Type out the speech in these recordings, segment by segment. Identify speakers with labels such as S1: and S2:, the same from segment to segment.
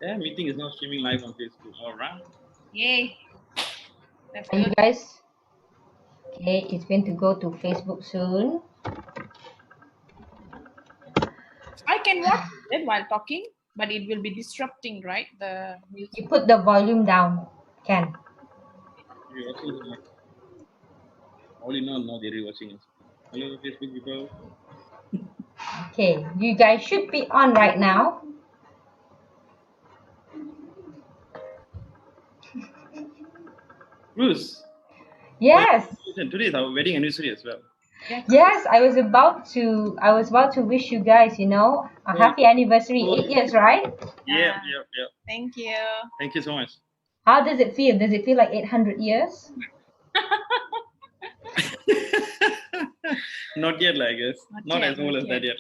S1: Yeah, meeting is now streaming live on Facebook. All right.
S2: Yay. That's
S3: Are you
S2: good.
S3: guys? Okay, it's going to go to Facebook soon.
S2: I can watch it while talking, but it will be disrupting, right? The music.
S3: You put the volume down, Can.
S1: You're watching it. All in all, now they're rewatching us. Hello, Facebook people.
S3: Okay, you guys should be on right now.
S1: Bruce.
S3: Yes,
S1: Today is our wedding anniversary as well.
S2: Yes.
S3: yes. I was about to wish you guys, a happy anniversary. 8 years, right?
S1: Yeah,
S2: Ah,
S1: yeah, yeah.
S2: Thank you.
S1: Thank you so much.
S3: How does it feel? Does it feel like 800 years?
S1: Not yet, I guess. Not
S2: yet,
S1: as old
S2: not
S1: as that
S2: yet.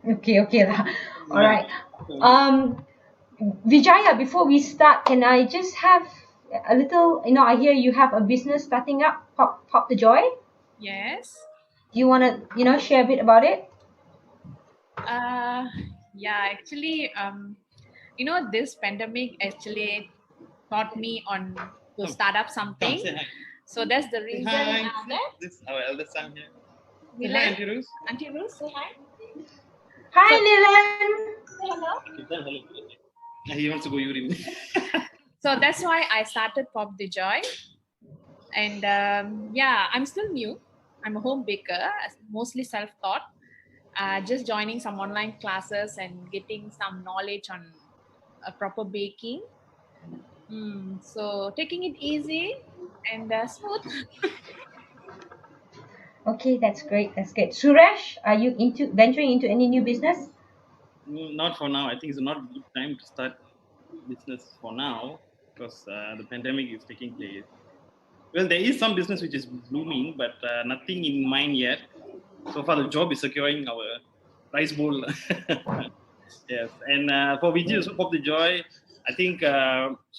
S1: yet.
S3: Okay lah. All right. Vijaya, before we start, can I just have a little? I hear you have a business starting up. Pop the Joy.
S2: Yes.
S3: Do you want to, share a bit about it?
S2: Yeah, actually, this pandemic actually taught me on to start up something.
S1: Say hi.
S2: So that's the reason.
S1: Hi.
S2: There,
S1: This is our eldest son here. Say
S2: Nilan.
S1: hi, Auntie Rose.
S2: Auntie Ruth, say hi.
S3: Hi,
S2: So-
S3: Nilan.
S2: Say hello.
S1: Okay, tell hello. He wants to go urine.
S2: So that's why I started Pop the Joy. And I'm still new. I'm a home baker, mostly self-taught. Just joining some online classes and getting some knowledge on proper baking. So taking it easy and smooth.
S3: Okay, that's great. That's great. Suresh, are you venturing into any new business?
S1: Not for now. I think it's not a good time to start business for now because the pandemic is taking place. Well, there is some business which is blooming, but nothing in mind yet. So far, the job is securing our rice bowl. Yes, and for Vijay also Pop the Joy, I think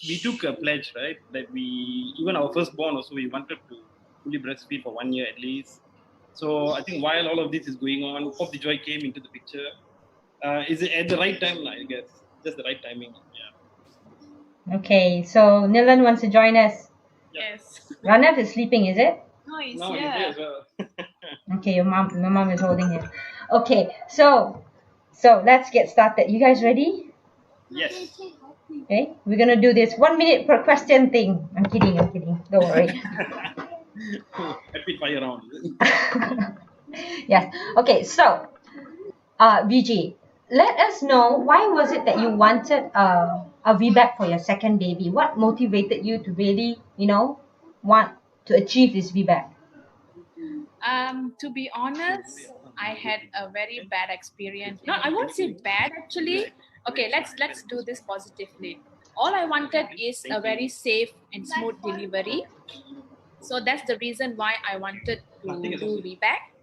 S1: we took a pledge, right? That even our firstborn also, we wanted to fully breastfeed for 1 year at least. So I think while all of this is going on, Pop the Joy came into the picture. Is it at the right time, I guess? Just the right timing. Yeah.
S3: Okay, so Nilan wants to join us.
S2: Yes.
S3: Ranat is sleeping, is it?
S2: No, it's
S1: Now he's
S2: here.
S1: here as well.
S3: Okay, your mom is holding him. Okay, so let's get started. You guys ready?
S1: Yes.
S3: Okay, we're gonna do this 1 minute per question thing. I'm kidding. Don't worry.
S1: Rapid fire round.
S3: Yes. Okay, so VG, let us know why was it that you wanted a VBAC for your second baby? What motivated you to really, want to achieve this VBAC?
S2: To be honest, I had a very bad experience. No, I won't say bad actually. Okay, let's do this positively. All I wanted is a very safe and smooth delivery. So that's the reason why I wanted to do VBAC.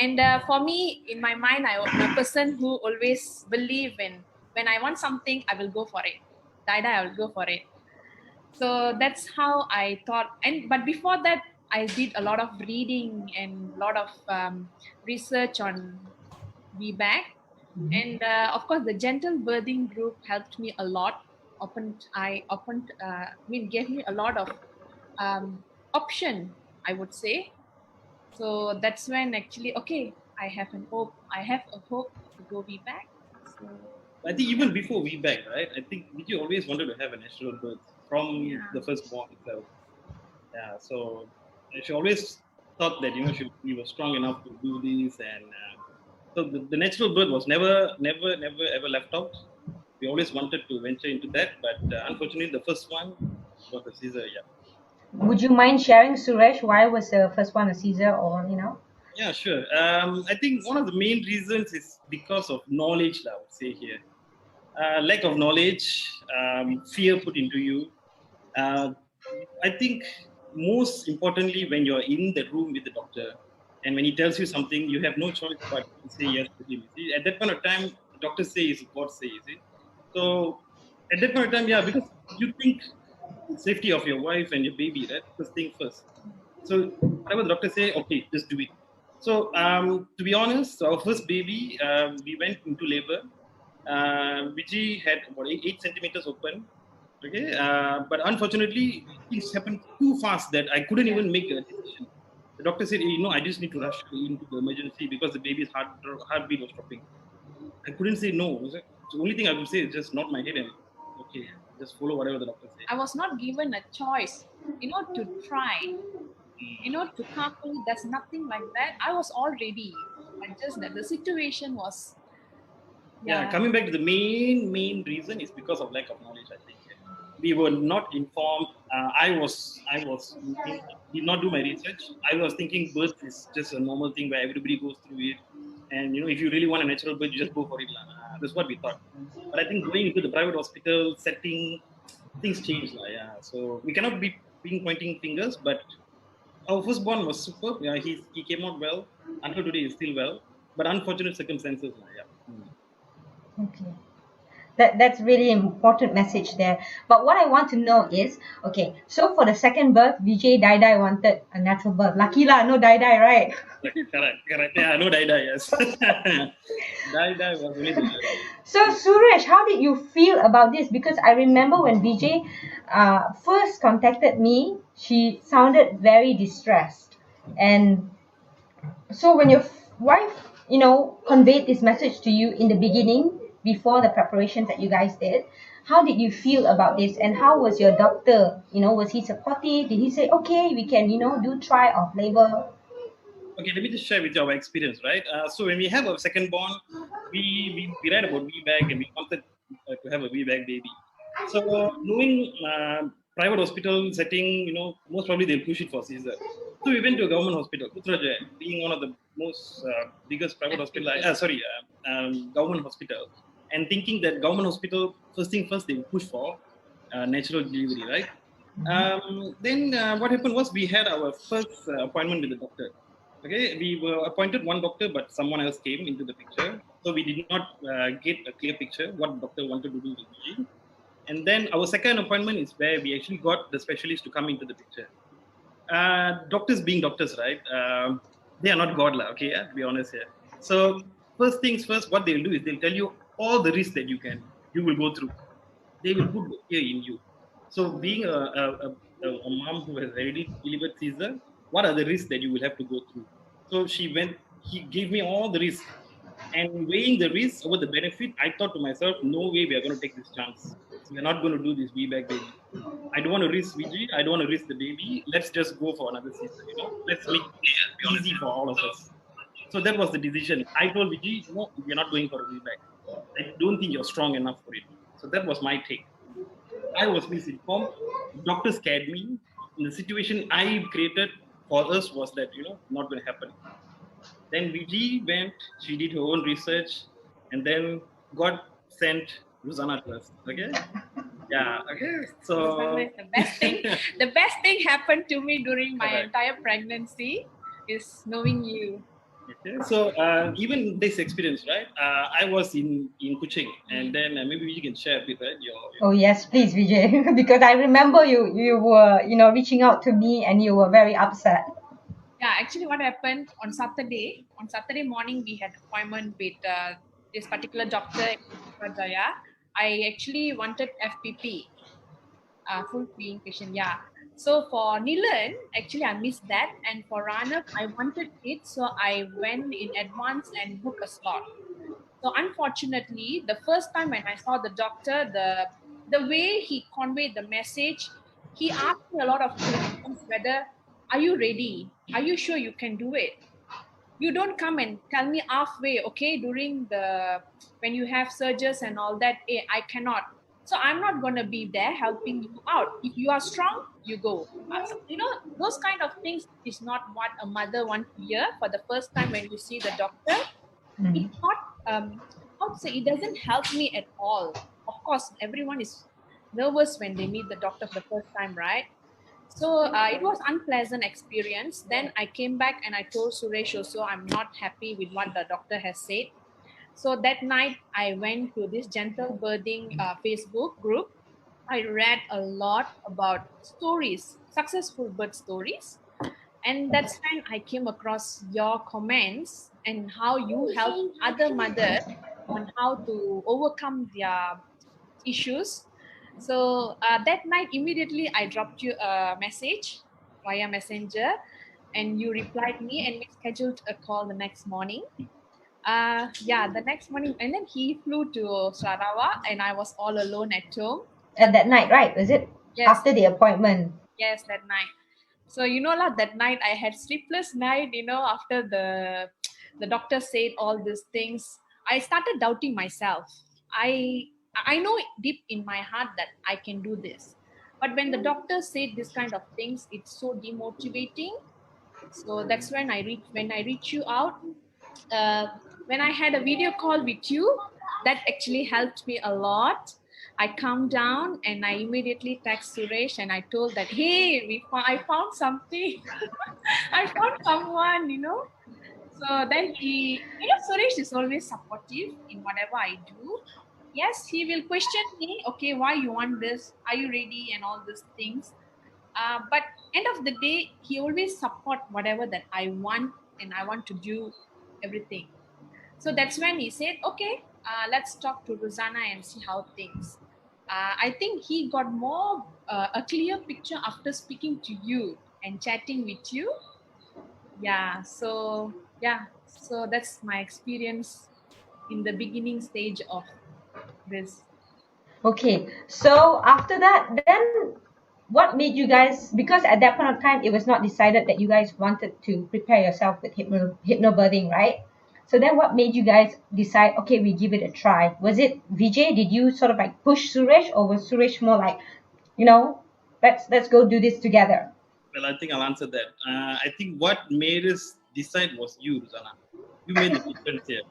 S2: And for me, in my mind, I'm a person who always believe in when I want something, I will go for it. Die, I will go for it. So that's how I thought. But before that, I did a lot of reading and a lot of research on VBAC. And of course, the gentle birthing group helped me a lot. Gave me a lot of option, I would say. So that's when actually, okay, I have a hope to go VBAC. So
S1: I think even before VBAC, right? I think Vijay always wanted to have a natural birth from the firstborn itself. Yeah, so she always thought that she was strong enough to do this, and so the natural birth was never ever left out. We always wanted to venture into that, but unfortunately, the first one was a Caesar. Yeah.
S3: Would you mind sharing, Suresh, why was the first one a Caesar, or
S1: Yeah, sure. I think one of the main reasons is because of knowledge, I would say here. Lack of knowledge, fear put into you. I think most importantly, when you're in the room with the doctor and when he tells you something, you have no choice but to say yes to him. See, at that point of time, the doctor says, God says. See? So at that point of time, yeah, because you think safety of your wife and your baby, right? First thing first. So whatever the doctor say, okay, just do it. So to be honest, our first baby, we went into labor. Vijay had about 8 centimeters open. Okay, but unfortunately, things happened too fast that I couldn't even make a decision. The doctor said, I just need to rush into the emergency because the baby's heartbeat was dropping. I couldn't say no. The only thing I would say is just nod my head and okay, just follow whatever the doctor says.
S2: I was not given a choice, to try, to come to. There's nothing like that. I was all ready, but just that the situation was,
S1: Yeah,
S2: yeah.
S1: coming back to the main reason is because of lack of knowledge. I think we were not informed. I did not do my research. I was thinking birth is just a normal thing where everybody goes through it, and if you really want a natural birth, you just go for it. That's what we thought. But I think going into the private hospital setting, things changed. Yeah, so we cannot be pointing fingers, but our firstborn was superb. Yeah, he came out well. Until today, he's still well. But unfortunate circumstances. Yeah.
S3: Okay. That's really important message there. But what I want to know is, okay, so for the second birth, Vijay Dai wanted a natural birth. Lucky lah, no Dai, right?
S1: Correct. Yeah, no Dai, yes. Dai was only the
S3: So Suresh, how did you feel about this? Because I remember when Vijay first contacted me, she sounded very distressed. And so when your wife, conveyed this message to you in the beginning, before the preparations that you guys did, how did you feel about this? And how was your doctor? Was he supportive? Did he say, okay, we can, do try of labor?
S1: Okay, let me just share with you our experience, right? So when we have a second born, we read about VBAC and we wanted to have a VBAC baby. So knowing private hospital setting, most probably they'll push it for Caesar. So we went to a government hospital, Putrajaya, being one of the most biggest private hospital, government hospital, and thinking that government hospital, first thing first, they will push for natural delivery, right? Then what happened was we had our first appointment with the doctor. Okay, we were appointed one doctor, but someone else came into the picture. So we did not get a clear picture what the doctor wanted to do with me. And then our second appointment is where we actually got the specialist to come into the picture. Doctors being doctors, right? They are not God, lah. Okay, yeah, to be honest here. So first things first, what they'll do is they'll tell you all the risks that you will go through. They will put the fear in you. So being a mom who has already delivered Caesar, what are the risks that you will have to go through? So he gave me all the risks. And weighing the risks over the benefit, I thought to myself, no way we are going to take this chance. We're not going to do this VBAC baby. I don't want to risk Vijay. I don't want to risk the baby. Let's just go for another season. Let's make it easy for all of us. So that was the decision. I told Vijay, no, we're not going for a VBAC. I don't think you're strong enough for it. So that was my take. I was misinformed. Doctor scared me. The situation I created for us was that, not going to happen. Then Vijay went, she did her own research, and then God sent Rosanna to us. Okay? Yeah, okay. So
S2: the best thing happened to me during my entire pregnancy is knowing you.
S1: Okay, so even this experience, right? I was in Kuching, and then maybe you can share a bit, right?
S3: Oh yes, please, Vijay, because I remember you were reaching out to me and you were very upset.
S2: Yeah, actually, what happened on Saturday? On Saturday morning, we had appointment with this particular doctor, Vijaya. I actually wanted FPP, full paying patient. Yeah. So for Nilan, actually I missed that, and for Ranab, I wanted it, so I went in advance and booked a slot. So unfortunately, the first time when I saw the doctor, the way he conveyed the message, he asked me a lot of questions whether, are you ready? Are you sure you can do it? You don't come and tell me halfway, okay, during the when you have surgeries and all that, hey, I cannot. So I'm not going to be there helping you out. If you are strong, you go. Those kind of things is not what a mother wants to hear for the first time when you see the doctor. It's not how to say, it doesn't help me at all. Of course, everyone is nervous when they meet the doctor for the first time, right? So it was unpleasant experience. Then I came back and I told Suresh also I'm not happy with what the doctor has said. So that night I went to this gentle birthing Facebook group. I read a lot about stories, successful birth stories. And that's when I came across your comments and how you help other mothers on how to overcome their issues. So that night, immediately I dropped you a message via Messenger, and you replied me, and we scheduled a call the next morning. Yeah, the next morning, and then he flew to Sarawak, and I was all alone at home.
S3: At that night, right? Was it
S2: Yes,
S3: after the appointment?
S2: yes, that night. So lah, that night I had sleepless night. After the doctor said all these things, I started doubting myself. I know deep in my heart that I can do this, but when the doctor said this kind of things, it's so demotivating. So that's when I reach you out. uh, when I had a video call with you, that actually helped me a lot. I calmed down and I immediately text Suresh and I told that, hey, I found something. I found someone. So then Suresh is always supportive in whatever I do. Yes, he will question me, okay, why you want this? Are you ready? And all these things. But end of the day, he always support whatever that I want, and I want to do everything. So that's when he said, okay, let's talk to Rosanna and see how things. I think he got more a clear picture after speaking to you and chatting with you. Yeah, so that's my experience in the beginning stage of this.
S3: Okay, so after that, then what made you guys? Because at that point of time, it was not decided that you guys wanted to prepare yourself with hypnobirthing, right? So then, what made you guys decide? Okay, we give it a try. Was it Vijay? Did you sort of like push Suresh, or was Suresh more like, let's go do this together?
S1: Well, I think I'll answer that. I think what made us decide was you, Rosanna. You made the difference here.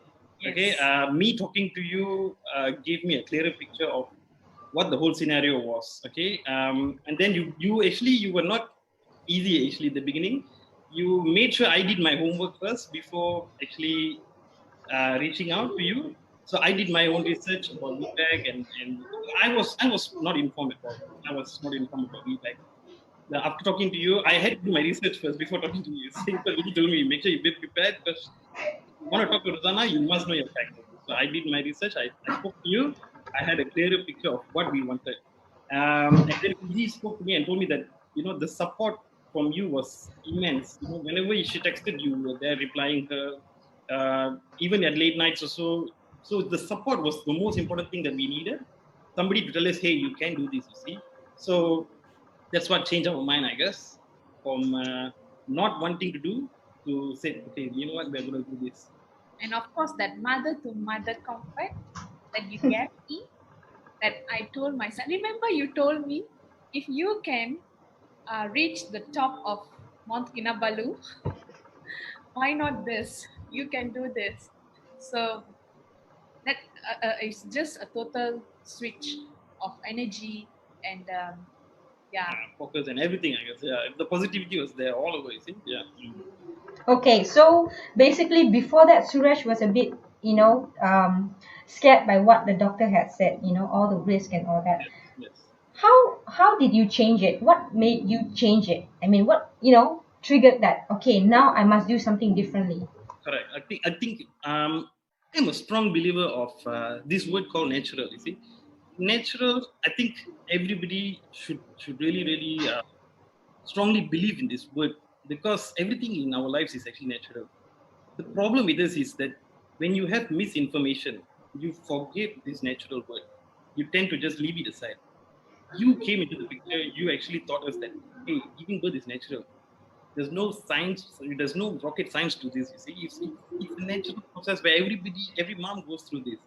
S1: Okay,
S2: Yes.
S1: me talking to you gave me a clearer picture of what the whole scenario was. Okay, and then you were not easy actually at the beginning. You made sure I did my homework first before actually reaching out to you. So I did my own research about VBAC, and I was not informed at all. I was not informed about VBAC. After talking to you, I had to do my research first before talking to you. Simple, you told me make sure you be prepared because you want to talk to Rosanna, you must know your facts. So I did my research. I spoke to you. I had a clearer picture of what we wanted. And then he spoke to me and told me that the support from you was immense. Whenever she texted you, were there replying her, even at late nights or so. So the support was the most important thing that we needed. Somebody to tell us, hey, you can do this. You see. So that's what changed our mind, I guess, from not wanting to do to say, okay, you know what, we're going to do this.
S2: And of course, that mother to mother comfort that you gave me, that I told myself. Remember, you told me if you can reach the top of Mount Kinabalu, why not this? You can do this. So that is just a total switch of energy and yeah.
S1: Focus and everything, I guess. Yeah, the positivity was there all over, you see. Yeah.
S3: Okay, so basically before that, Suresh was a bit, scared by what the doctor had said, all the risk and all that.
S1: Yes. Yes.
S3: How did you change it? What made you change it? I mean, what, triggered that? Okay, now I must do something differently.
S1: Correct. I think I'm a strong believer of this word called natural. You see, natural. I think everybody should really strongly believe in this word because everything in our lives is actually natural. The problem with this is that when you have misinformation, you forget this natural word. You tend to just leave it aside. You came into the picture. You actually taught us that hey, giving birth is natural. There's no science, there's no rocket science to this. You see, it's a natural process where every mom goes through this.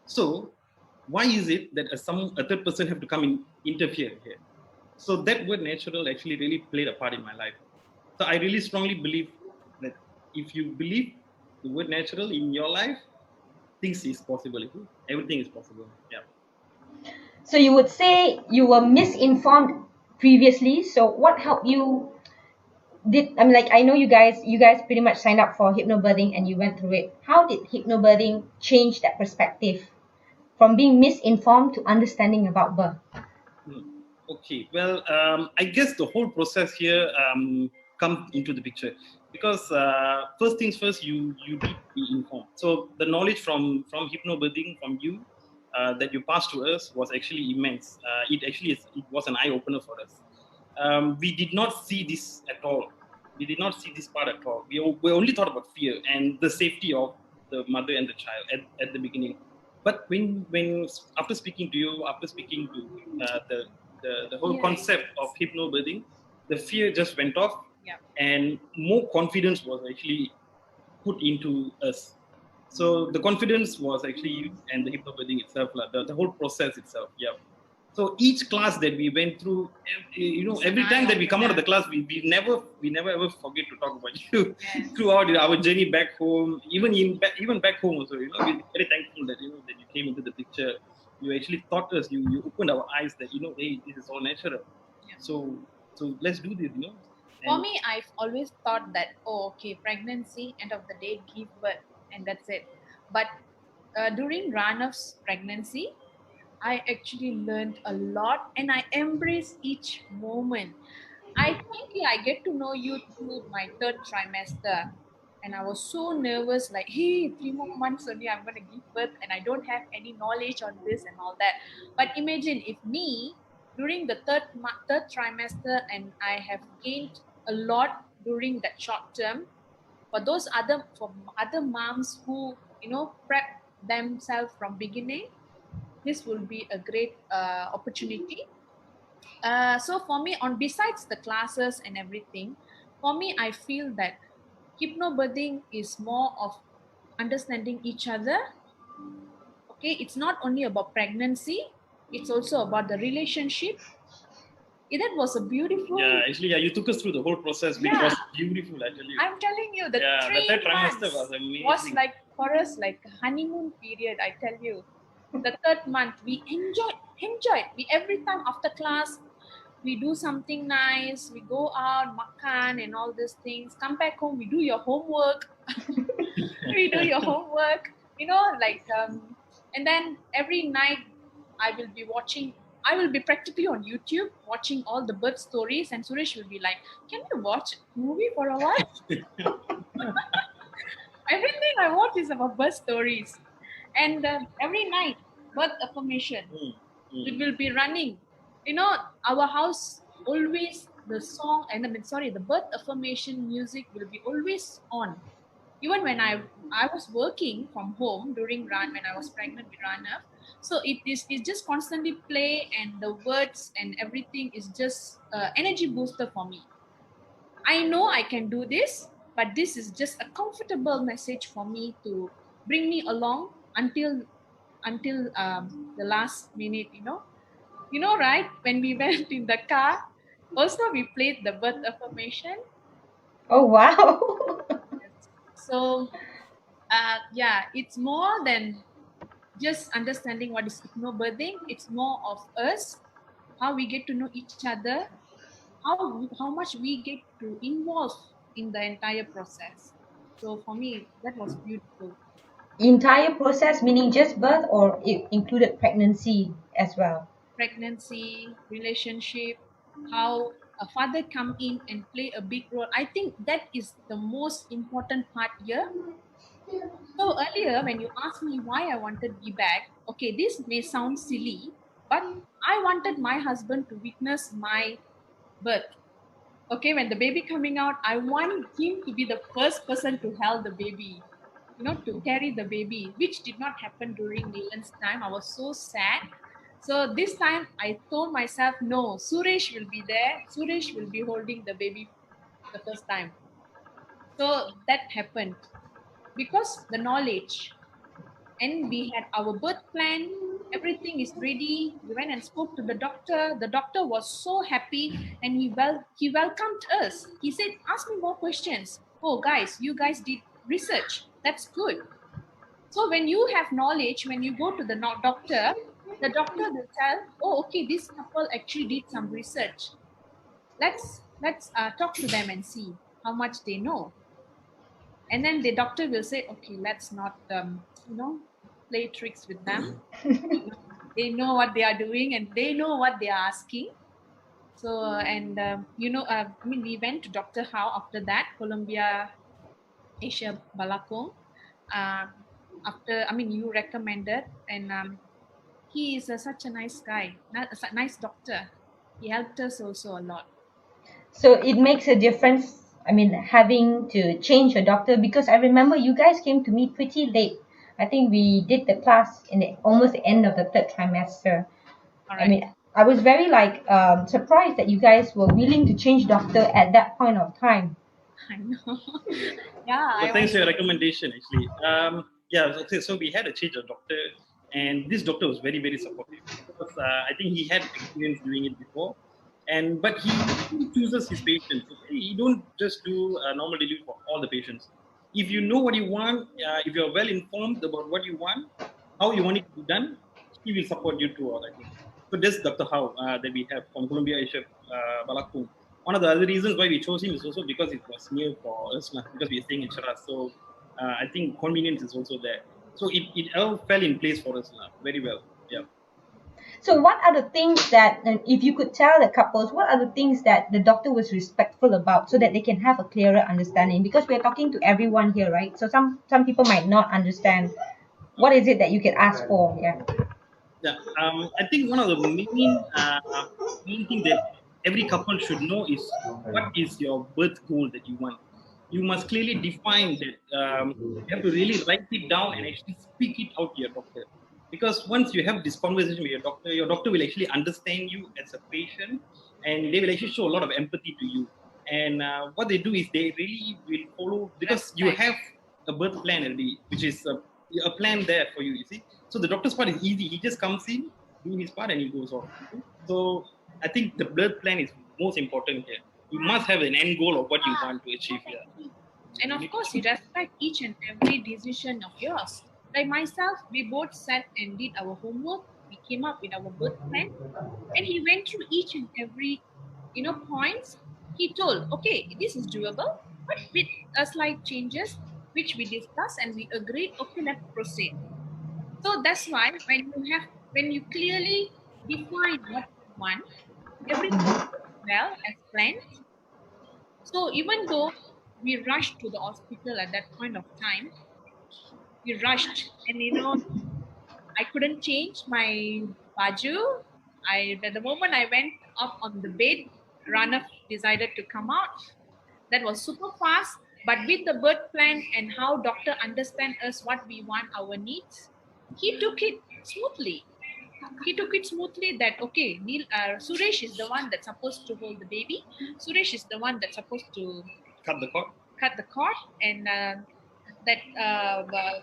S1: So, why is it that a third person have to come in interfere here? So that word natural actually really played a part in my life. So I really strongly believe that if you believe the word natural in your life, things is possible. Everything is possible. Yeah.
S3: So you would say you were misinformed previously. So what helped you? Like I know you guys pretty much signed up for hypnobirthing and you went through it. How did hypnobirthing change that perspective from being misinformed to understanding about birth?
S1: Okay. Well, I guess the whole process here comes into the picture. because first things first, you need to be informed. So the knowledge from hypnobirthing from you that you passed to us was actually immense. It was an eye opener for us. We did not see this at all. We did not see this part at all. We only thought about fear and the safety of the mother and the child at the beginning. But when after speaking to you, after speaking to the whole concept of hypnobirthing, the fear just went off, and more confidence was actually put into us. So the confidence was actually used, and the hypnobirthing itself, the whole process itself. Yeah. So each class that we went through, every time that we come out of the class, we never ever forget to talk about you throughout our journey back home, even back home also. We're very thankful that that you came into the picture. You actually taught us. You opened our eyes that hey, this is all natural. So let's do this.
S2: For me, I've always thought that, okay, pregnancy, end of the day, give birth, and that's it. But during Ranav's pregnancy, I actually learned a lot and I embrace each moment. I think I get to know you through my third trimester. And I was so nervous, like, hey, 3 more months only, I'm going to give birth, and I don't have any knowledge on this and all that. But imagine if me, during the third trimester, and I have gained a lot during that short term, for other moms who prep themselves from beginning, this will be a great opportunity. So for me, on besides the classes and everything, for me, I feel that hypnobirthing is more of understanding each other. Okay, it's not only about pregnancy; it's also about the relationship. That was a beautiful.
S1: Yeah, actually, you took us through the whole process, which was beautiful. I tell you.
S2: I'm telling you, the
S1: the third trimester
S2: months
S1: was amazing.
S2: was like for us like a honeymoon period. I tell you, the third month we enjoyed. We every time after class, we do something nice. We go out, makan, and all these things. Come back home, we do your homework. We do your homework. And then every night I will be watching. I will be practically on YouTube watching all the bird stories, and Suresh will be like, "Can we watch movie for a while?" Everything I watch is about bird stories, and every night birth affirmation. We will be running. Our house always the song and the birth affirmation music will be always on. Even when I was working from home during when I was pregnant with Rana, so it just constantly play, and the words and everything is just energy booster for me. I know I can do this, but this is just a comfortable message for me to bring me along until the last minute. Right? When we went in the car, also we played the birth affirmation.
S3: Oh, wow.
S2: So it's more than just understanding what is hypnobirthing. It's more of us, how we get to know each other, how much we get to involve in the entire process. So for me, that was beautiful.
S3: Entire process meaning just birth, or it included pregnancy as well?
S2: Pregnancy, relationship, how a father come in and play a big role. I think that is the most important part here. So earlier, when you asked me why I wanted VBAC, okay, this may sound silly, but I wanted my husband to witness my birth. Okay, when the baby coming out, I want him to be the first person to hold the baby, to carry the baby, which did not happen during Nilan's time. I was so sad. So this time I told myself, no, Suresh will be there. Suresh will be holding the baby the first time. So that happened because the knowledge, and we had our birth plan, everything is ready. We went and spoke to the doctor. The doctor was so happy, and he welcomed us. He said, ask me more questions. Oh guys, you guys did research, that's good. So when you have knowledge, when you go to the doctor, the doctor will tell, oh okay, this couple actually did some research. Let's talk to them and see how much they know. And then the doctor will say, okay, let's not play tricks with them. They know what they are doing, and they know what they are asking. So we went to Dr. Howe after that, Columbia Asia Balakong. Um, you recommended, and he is such a nice guy, nice doctor. He helped us also a lot.
S3: So it makes a difference. I mean, having to change a doctor, because I remember you guys came to me pretty late. I think we did the class in almost the end of the third trimester.
S2: All
S3: I
S2: right.
S3: mean, I was very surprised that you guys were willing to change doctor at that point of time.
S2: I know. Yeah,
S1: So
S2: I
S1: thanks
S2: was.
S1: for your recommendation. Actually, yeah. Okay, so we had a change of doctor, and this doctor was very, very supportive because I think he had experience doing it before, and but he chooses his patients. Okay? He don't just do normal delivery for all the patients. If you know what you want, if you're well informed about what you want, how you want it to be done, he will support you throughout. I think. So this Dr. Howe that we have from Columbia Asia Balakung. One of the other reasons why we chose him is also because it was near for us, because we are staying in Cheras. So I think convenience is also there. So it all fell in place for us very well. Yeah.
S3: So, what are the things that, and if you could tell the couples, what are the things that the doctor was respectful about, so that they can have a clearer understanding? Because we're talking to everyone here, right? So some people might not understand. What
S1: Okay.
S3: is it that you can ask for? Yeah.
S1: Yeah. I think one of the main thing that every couple should know is what is your birth goal that you want. You must clearly define that. You have to really write it down and actually speak it out to your doctor. Because once you have this conversation with your doctor will actually understand you as a patient, and they will actually show a lot of empathy to you. And what they do is they really will follow, because you
S2: Respect.
S1: have a birth plan already, which is a plan there for you. You see, so the doctor's part is easy. He just comes in, do his part, and he goes off. You see? So I think the birth plan is most important here. You must have an end goal of what you want to achieve here.
S2: And
S1: You
S2: of
S1: need
S2: course,
S1: to.
S2: you respect each and every decision of yours. Like myself, we both sat and did our homework. We came up with our birth plan, and he went through each and every, points. He told, okay, this is doable, but with a slight changes, which we discussed and we agreed. Okay, let's proceed. So that's why when you clearly define what you want, everything goes well as planned. So even though we rushed to the hospital at that point of time, we rushed, and I couldn't change my baju. At the moment I went up on the bed, runner decided to come out. That was super fast, but with the birth plan and how doctor understand us what we want, our needs, he took it smoothly. He took it smoothly that okay, Suresh is the one that's supposed to hold the baby. Suresh is the one that's supposed to
S1: Cut the cord.
S2: cut the cord, and that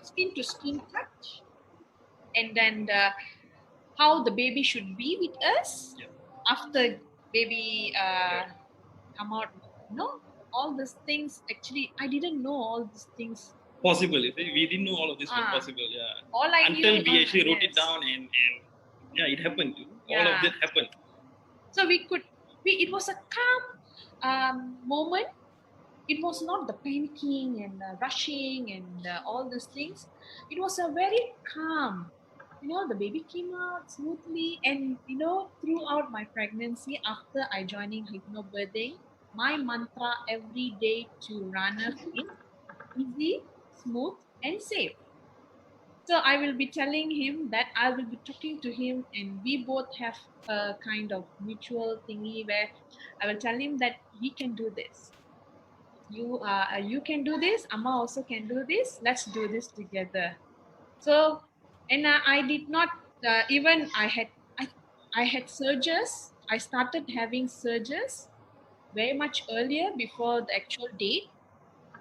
S2: skin to skin touch, and then how the baby should be with us
S1: Yeah.
S2: after baby come out. No, all these things, actually I didn't know all these things.
S1: Possible. You see, we didn't know all of this was
S2: Ah,
S1: possible. Yeah.
S2: all I knew,
S1: Until we actually wrote it
S2: yes,
S1: down, and yeah, it happened. All of
S2: yeah.
S1: that happened.
S2: So it was a calm moment. It was not the panicking and rushing and all these things. It was a very calm. The baby came out smoothly, and throughout my pregnancy, after I joining hypnobirthing, my mantra every day to runners is easy, smooth, and safe. So I will be telling him that I will be talking to him, and we both have a kind of mutual thingy where I will tell him that we can do this. You can do this. Amma also can do this. Let's do this together. So, and I did not even I had surges. I started having surges very much earlier before the actual date.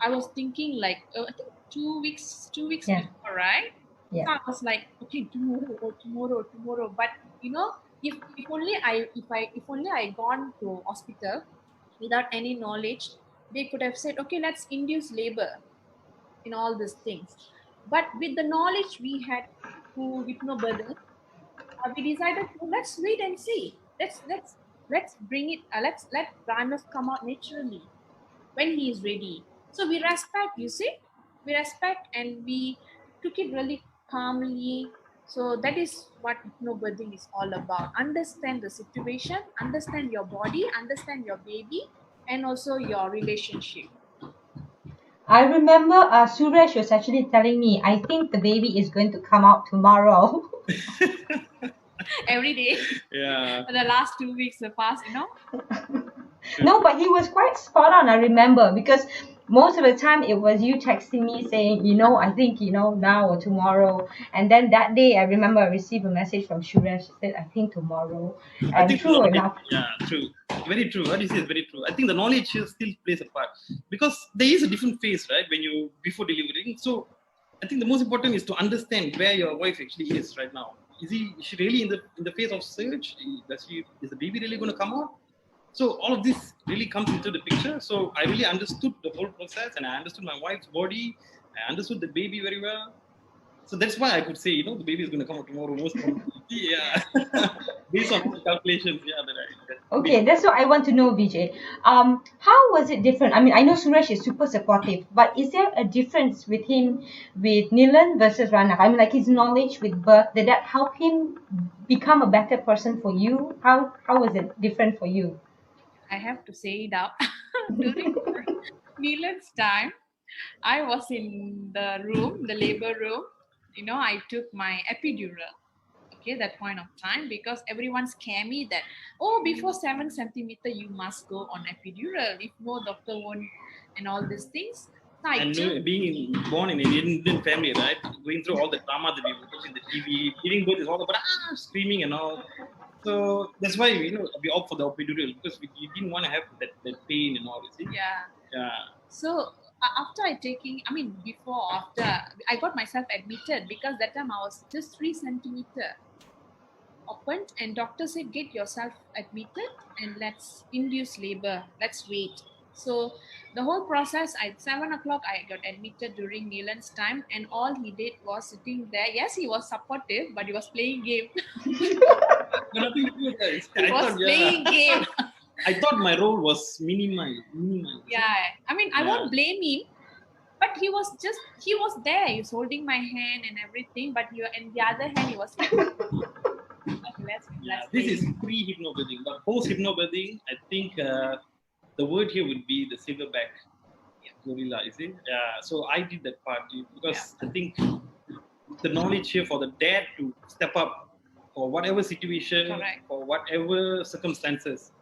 S2: I was thinking like I think 2 weeks
S3: Yeah.
S2: before, right?
S3: Yeah.
S2: So I was like, okay, tomorrow or tomorrow. But if only I gone to hospital without any knowledge, they could have said, okay, let's induce labor in all these things. But with the knowledge we had to hypnobirthing, we decided to let's wait and see. Let's bring it. Let Ranus come out naturally when he is ready. So we respect, and we took it really calmly. So that is what hypnobirthing is all about. Understand the situation, understand your body, understand your baby, and also your relationship.
S3: I remember Suresh was actually telling me, I think the baby is going to come out tomorrow.
S2: Every day.
S1: Yeah.
S2: For the last 2 weeks the past,
S3: No, but he was quite spot on, I remember, because most of the time it was you texting me saying, I think, now or tomorrow. And then that day, I remember I received a message from Suresh said, I think tomorrow.
S1: I
S3: And
S1: think the
S3: true
S1: knowledge,
S3: enough,
S1: yeah, true. Very true. What you say is very true. I think the knowledge here still plays a part because there is a different phase, right? When you before delivering. So I think the most important is to understand where your wife actually is right now. Is she really in the phase of search? Is the baby really going to come out? So all of this really comes into the picture. So I really understood the whole process, and I understood my wife's body. I understood the baby very well. So that's why I could say, the baby is going to come out tomorrow, most probably. Yeah. Based on all the calculations, yeah,
S3: okay, that's what I want to know, Vijay. How was it different? I mean, I know Suresh is super supportive, but is there a difference with him, with Nilan versus Rana? I mean, like his knowledge with birth, did that help him become a better person for you? How was it different for you?
S2: I have to say it out. During Milan's time, I was in the room, the labor room. I took my epidural. Okay, that point of time, because everyone scare me that, oh, before 7 centimeter you must go on epidural. If no, doctor won't, and all these things. So I
S1: and
S2: took.
S1: born in an Indian family, right? Going through all the drama that we watch in the TV, giving birth is all about screaming and all. So that's why we opt for the epidural because we didn't want to have that pain and all. You see?
S2: Yeah.
S1: Yeah.
S2: So after before, after I got myself admitted, because that time I was just 3 centimeter opened, and doctor said get yourself admitted and let's induce labor. Let's wait. So the whole process, at 7 o'clock, I got admitted during Nilan's time, and all he did was sitting there. Yes, he was supportive, but he was playing game.
S1: No, nothing to do with that.
S2: He
S1: I
S2: was
S1: thought,
S2: playing
S1: yeah.
S2: game.
S1: I thought my role was minimal.
S2: Yeah, I
S1: Yeah.
S2: won't blame him, but he was there. He was holding my hand and everything, but in the other hand, he was like, okay,
S1: Yeah,
S2: let's
S1: this
S2: play.
S1: is pre-hypnobirthing, but post-hypnobirthing, I think the word here would be the silverback gorilla. You see, yeah. So I did that part because I think the knowledge here for the dad to step up for whatever situation,
S2: Correct.
S1: for whatever circumstances,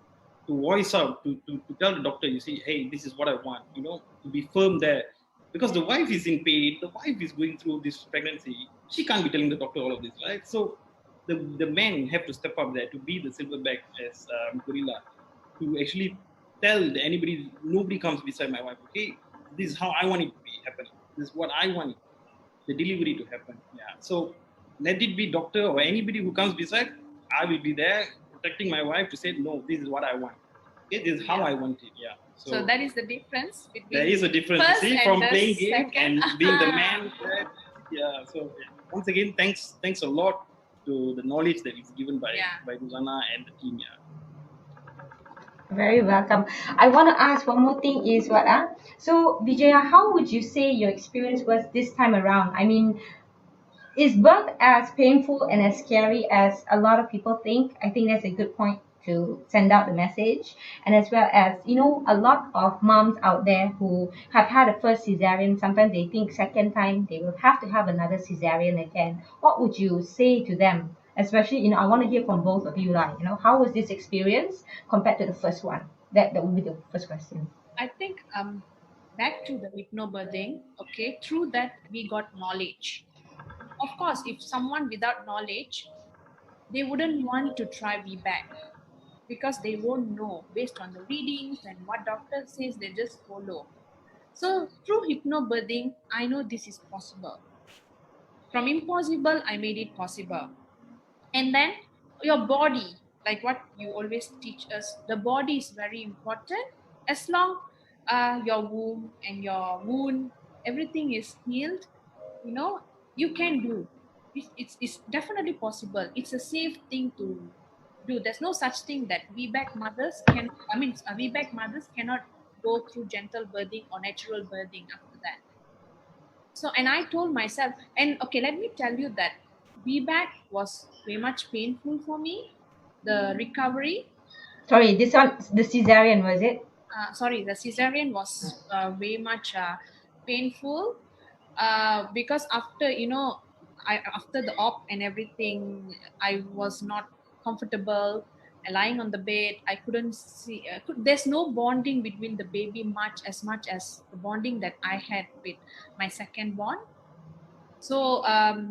S1: to voice out, to tell the doctor, you see, hey, this is what I want, to be firm there. Because the wife is in pain, the wife is going through this pregnancy, she can't be telling the doctor all of this, right? So the men have to step up there to be the silverback as gorilla, to actually tell anybody, nobody comes beside my wife, okay? This is how I want it to be happening. This is what I want the delivery to happen. Yeah. So let it be doctor or anybody who comes beside, I will be there protecting my wife to say, no, this is what I want. Okay, this is how I want it. Yeah.
S2: So that is the difference between
S1: there is a difference,
S2: first
S1: you see,
S2: and
S1: from
S2: the
S1: playing game
S2: second.
S1: and being the man. Right? Yeah. So yeah. Once again, thanks a lot to the knowledge that is given by Rosanna and the team. Yeah.
S3: Very welcome. I want to ask one more thing is what so Vijaya, how would you say your experience was this time around? I mean, is birth as painful and as scary as a lot of people think? I think that's a good point to send out the message. And as well as, a lot of moms out there who have had a first cesarean, sometimes they think second time they will have to have another cesarean again. What would you say to them? Especially, I want to hear from both of you, like, how was this experience compared to the first one? That would be the first question.
S2: I think back to the hypnobirthing. Okay, through that we got knowledge. Of course, if someone without knowledge, they wouldn't want to try VBAC, because they won't know based on the readings and what doctor says. They just follow. So through hypnobirthing, I know this is possible. From impossible, I made it possible. And then your body, like what you always teach us, the body is very important. As long your womb and your wound, everything is healed, you know you can do. It's definitely possible. It's a safe thing to do. There's no such thing that VBAC mothers can, VBAC mothers cannot go through gentle birthing or natural birthing after that. So, and I told myself, and okay, let me tell you that VBAC was very much painful for me. The recovery,
S3: Sorry, this one, the cesarean, was it?
S2: sorry, the cesarean was very much painful because after after the op and everything, I was not comfortable lying on the bed. I couldn't see. There's no bonding between the baby much as the bonding that I had with my second born. So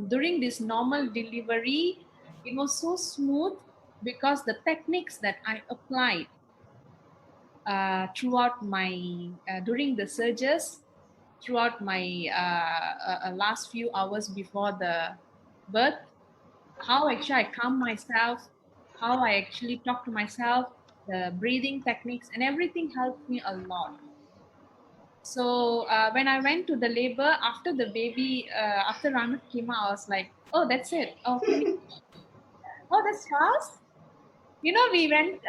S2: during this normal delivery, it was so smooth because the techniques that I applied throughout my during the surges, throughout my last few hours before the birth, how actually I calm myself, how I actually talk to myself, the breathing techniques, and everything helped me a lot. So when I went to the labor after the baby, after Ranat came out, I was like, oh, that's it. Oh, finish. Oh, that's fast. We went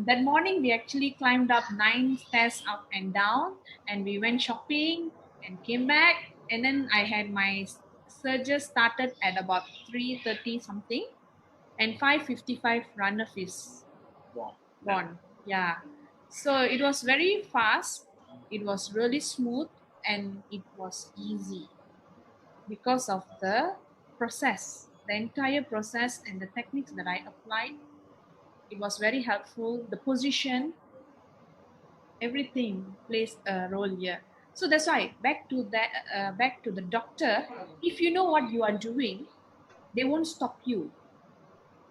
S2: that morning. We actually climbed up 9 stairs up and down, and we went shopping and came back. And then I had my surgery started at about 3:30 something, and 5:55 runoff is
S1: Wow.
S2: born. Yeah, so it was very fast. It was really smooth, and it was easy because of the process, the entire process, and the techniques that I applied. It was very helpful. The position, everything plays a role here. So that's why back to the doctor. If you know what you are doing, they won't stop you.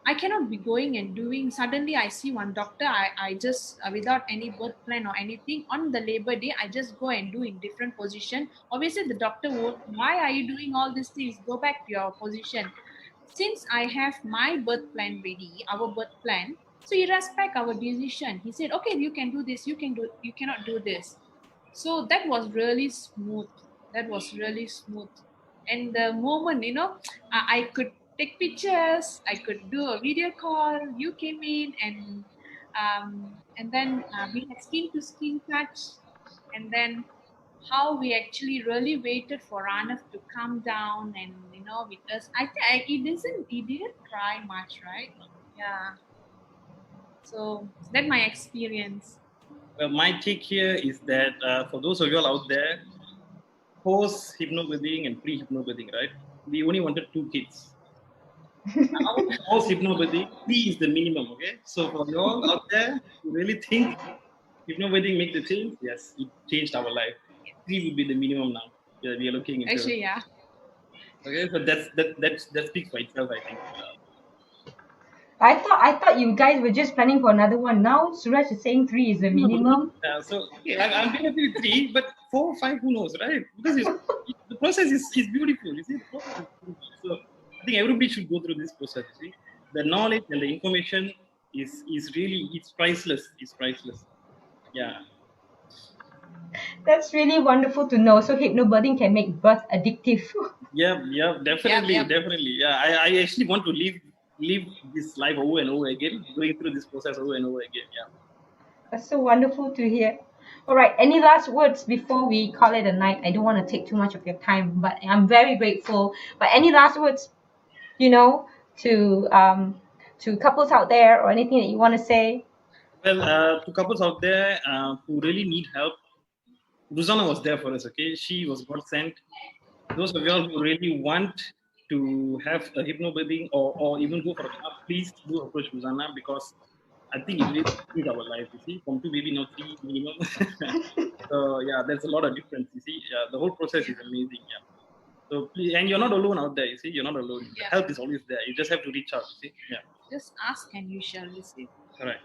S2: I cannot be going and doing. Suddenly, I see one doctor. I just without any birth plan or anything on the labor day, I just go and do in different position. Obviously, the doctor would. Why are you doing all these things? Go back to your position. Since I have my birth plan ready, our birth plan, so he respect our decision. He said, okay, you can do this, you cannot do this. So that was really smooth. That was really smooth. And the moment, I could take pictures, I could do a video call, you came in and then we had skin to skin touch, and then how we actually really waited for Arnav to come down and with us. I think he didn't cry much, right? Yeah. So that's my experience.
S1: Well, my take here is that for those of you all out there, post hypnobirthing and pre hypnobirthing, right? We only wanted 2 kids. Now, post hypnobirthing, 3 is the minimum, okay? So for you all out there who really think hypnobirthing make the change, yes, it changed our life. 3 will be the minimum now. Yeah, we are looking into.
S2: Actually, yeah.
S1: Okay, so that speaks for itself, I think.
S3: I thought you guys were just planning for another one. Now Suresh is saying three is the
S1: No,
S3: minimum.
S1: so okay, I'm very happy with 3, but 4, 5, who knows, right? Because the process is beautiful. You see, the process is beautiful. So I think everybody should go through this process. You see, the knowledge and the information is really it's priceless. It's priceless. Yeah,
S3: That's really wonderful to know. So hypnobirthing can make birth addictive.
S1: yeah,
S2: Yep,
S1: definitely,
S2: yep.
S1: definitely. Yeah, I actually want to live this life over and over again, going through this process over and over again. Yeah.
S3: That's so wonderful to hear. All right, any last words before we call it a night? I don't want to take too much of your time, but I'm very grateful. But any last words, you know, to couples out there or anything that you want to say?
S1: Well, to couples out there who really need help, Ruzana was there for us. Okay, she was God sent. Those of y'all who really want to have a hypnobirthing or even go for a class, please do approach Ruzana because I think it really changed our life. You see, from 2 baby now 3 minimum. So yeah, there's a lot of difference. You see, yeah, the whole process is amazing. Yeah. So please, and you're not alone out there. You see, you're not alone. The
S2: Yeah.
S1: help is always there. You just have to reach out. You see, yeah,
S2: Just ask and you shall receive.
S1: correct.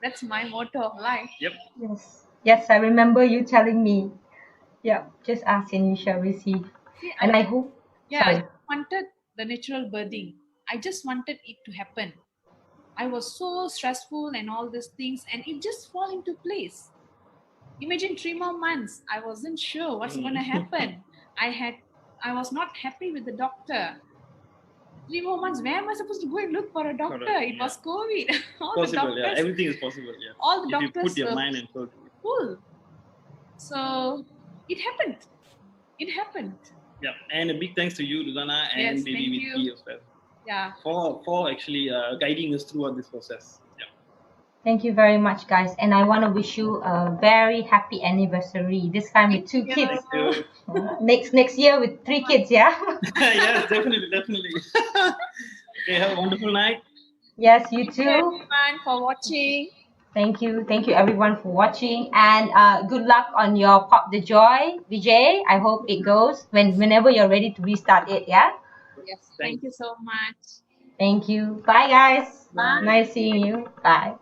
S2: That's my motto of life.
S1: Yep.
S3: Yes. Yes, I remember you telling me. Yeah, just ask and you shall receive.
S2: See,
S3: And I hope,
S2: yeah, I
S3: sorry.
S2: just wanted the natural birthing. I just wanted it to happen. I was so stressful and all these things, and it just fall into place. Imagine 3 more months. I wasn't sure what's gonna happen. I was not happy with the doctor. 3 more months. Where am I supposed to go and look for a doctor?
S1: Correct,
S2: It was COVID. All the
S1: Possible. Yeah,
S2: doctors,
S1: everything is possible. Yeah,
S2: all the
S1: if you
S2: doctors
S1: put your
S2: were
S1: mind and focus.
S2: full. So it happened. It happened.
S1: Yeah, and a big thanks to you, Ruzana,
S2: Yes,
S1: and baby
S2: thank
S1: with
S2: you.
S1: P as well.
S2: Yeah.
S1: for actually guiding us throughout this process. Yeah.
S3: Thank you very much, guys. And I want to wish you a very happy anniversary. This time with
S2: Thank
S3: two
S2: you.
S3: kids.
S1: Thank you.
S3: Next year with three kids, yeah?
S1: Yes, definitely, definitely. Okay, have a wonderful night.
S3: Yes, you
S2: Thank you
S3: too.
S2: everyone for watching.
S3: Thank you. Thank you everyone for watching. And good luck on your Pop the Joy, Vijay. I hope it goes whenever you're ready to restart it, yeah?
S2: Yes,
S1: Thank
S2: thank you so much.
S3: Thank you. Bye guys.
S2: Bye.
S3: Nice seeing you. Bye.